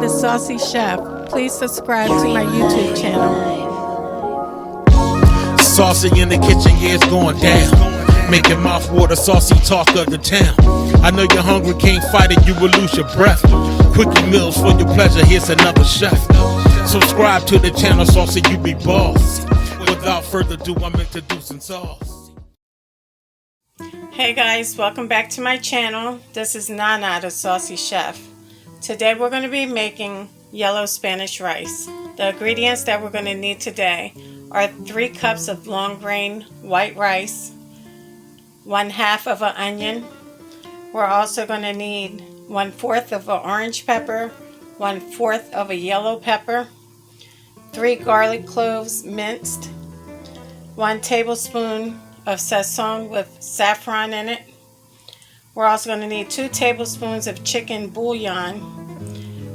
the Saucy Chef. Please subscribe to my YouTube channel. Saucy in the kitchen, yeah, it's going down. Making mouthwater, saucy talk of the town. I know you're hungry, can't fight it, you will lose your breath. Quickie meals for your pleasure, here's another chef. Subscribe to the channel, Saucy, you be boss. Without further ado, I'm introducing Sauce. Hey guys, welcome back to my channel. This is Nana, the Saucy Chef. Today we're going to be making yellow Spanish rice. The ingredients that we're going to need today are 3 cups of long grain white rice, 1/2 of an onion. We're also going to need 1/4 of an orange pepper, 1/4 of a yellow pepper, 3 garlic cloves minced, 1 tablespoon of sazon with saffron in it. We're also going to need 2 tablespoons of chicken bouillon,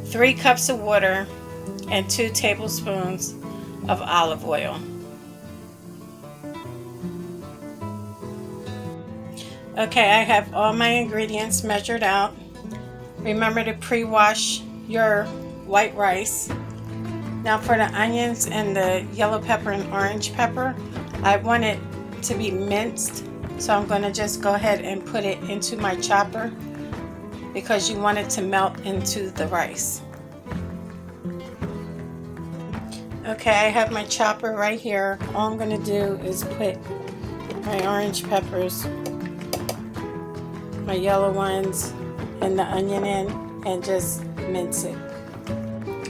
3 cups of water, and 2 tablespoons of olive oil. Okay, I have all my ingredients measured out. Remember to pre-wash your white rice. Now for the onions and the yellow pepper and orange pepper, I want it to be minced, so I'm going to just go ahead and put it into my chopper because you want it to melt into the rice. Okay, I have my chopper right here. All I'm going to do is put my orange peppers, my yellow ones, and the onion in and just mince it.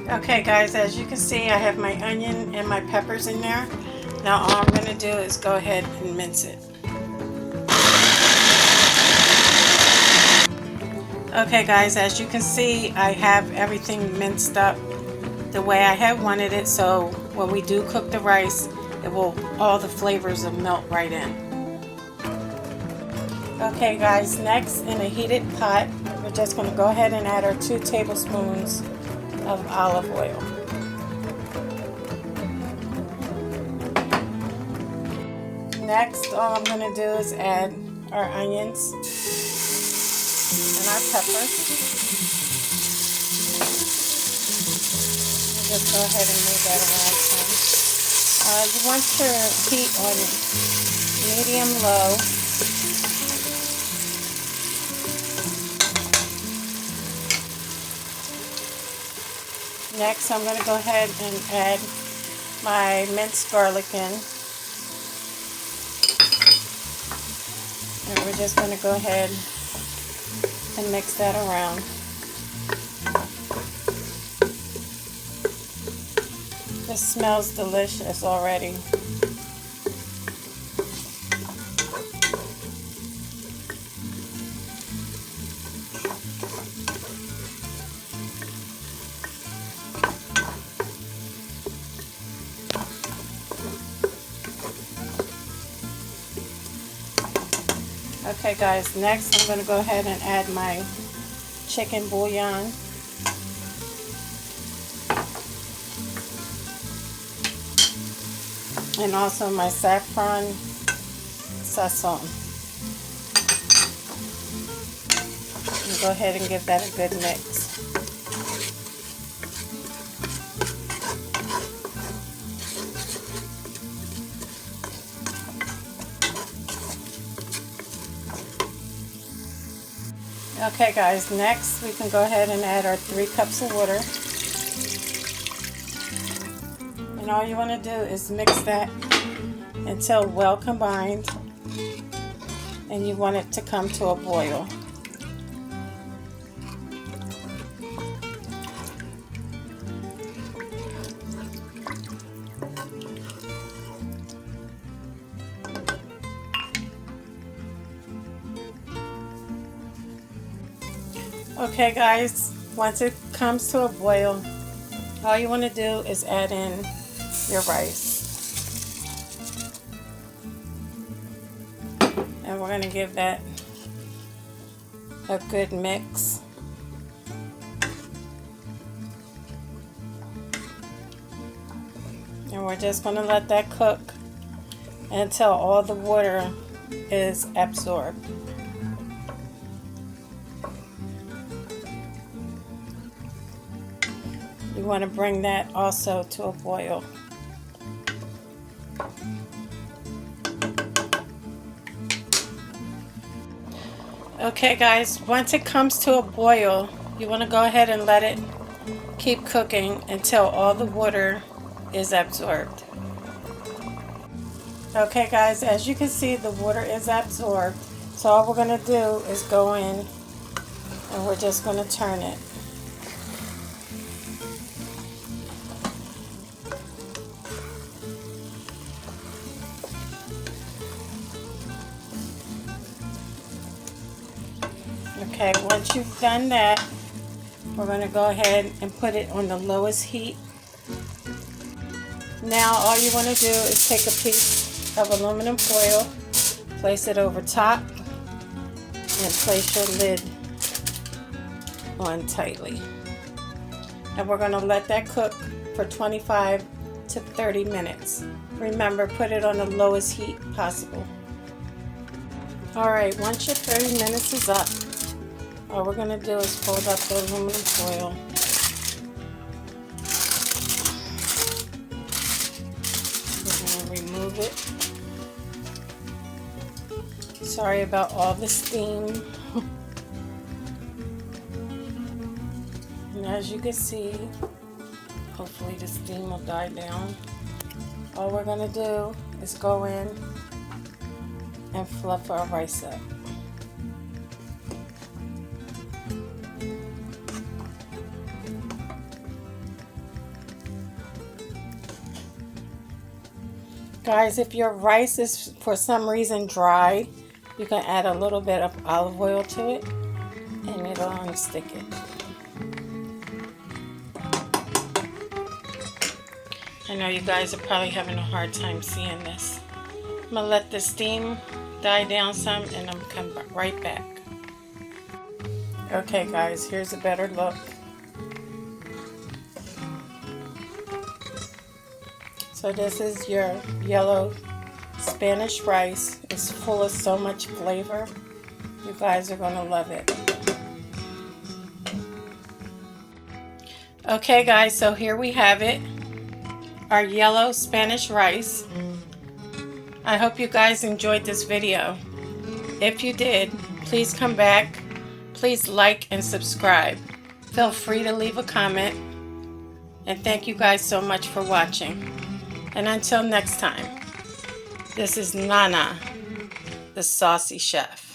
Okay guys, as you can see, I have my onion and my peppers in there. Now all I'm going to do is go ahead and mince it. Okay guys, as you can see, I have everything minced up the way I have wanted it, so when we do cook the rice, all the flavors will melt right in. Okay guys, next in a heated pot, we're just going to go ahead and add our 2 tablespoons of olive oil. Next, all I'm going to do is add our onions and our peppers. Just go ahead and move that around some. You want your heat on medium-low. Next, I'm going to go ahead and add my minced garlic in. And we're just going to go ahead and mix that around. This smells delicious already. Okay guys, next I'm going to go ahead and add my chicken bouillon. And also my saffron sazon. And go ahead and give that a good mix. Okay guys, next we can go ahead and add our 3 cups of water. And all you want to do is mix that until well combined, and you want it to come to a boil. Okay guys, once it comes to a boil, all you want to do is add in your rice. And we're going to give that a good mix. And we're just going to let that cook until all the water is absorbed. You want to bring that also to a boil. Okay guys, once it comes to a boil, you want to go ahead and let it keep cooking until all the water is absorbed. Okay guys, as you can see, the water is absorbed. So all we're going to do is go in and we're just going to turn it. Okay, once you've done that, we're going to go ahead and put it on the lowest heat. Now all you want to do is take a piece of aluminum foil, place it over top, and place your lid on tightly. And we're going to let that cook for 25 to 30 minutes. Remember, put it on the lowest heat possible. Alright, once your 30 minutes is up, all we're going to do is fold up the aluminum foil. We're going to remove it. Sorry about all the steam. And as you can see, hopefully the steam will die down. All we're going to do is go in and fluff our rice up. Guys, if your rice is for some reason dry, you can add a little bit of olive oil to it and it'll unstick it. I know you guys are probably having a hard time seeing this. I'm going to let the steam die down some and I'm going to come right back. Okay guys, here's a better look. So this is your yellow Spanish rice. It's full of so much flavor. You guys are going to love it. Okay guys, so here we have it. Our yellow Spanish rice. I hope you guys enjoyed this video. If you did, please come back. Please like and subscribe. Feel free to leave a comment. And thank you guys so much for watching. And until next time, this is Nana, the Saucy Chef.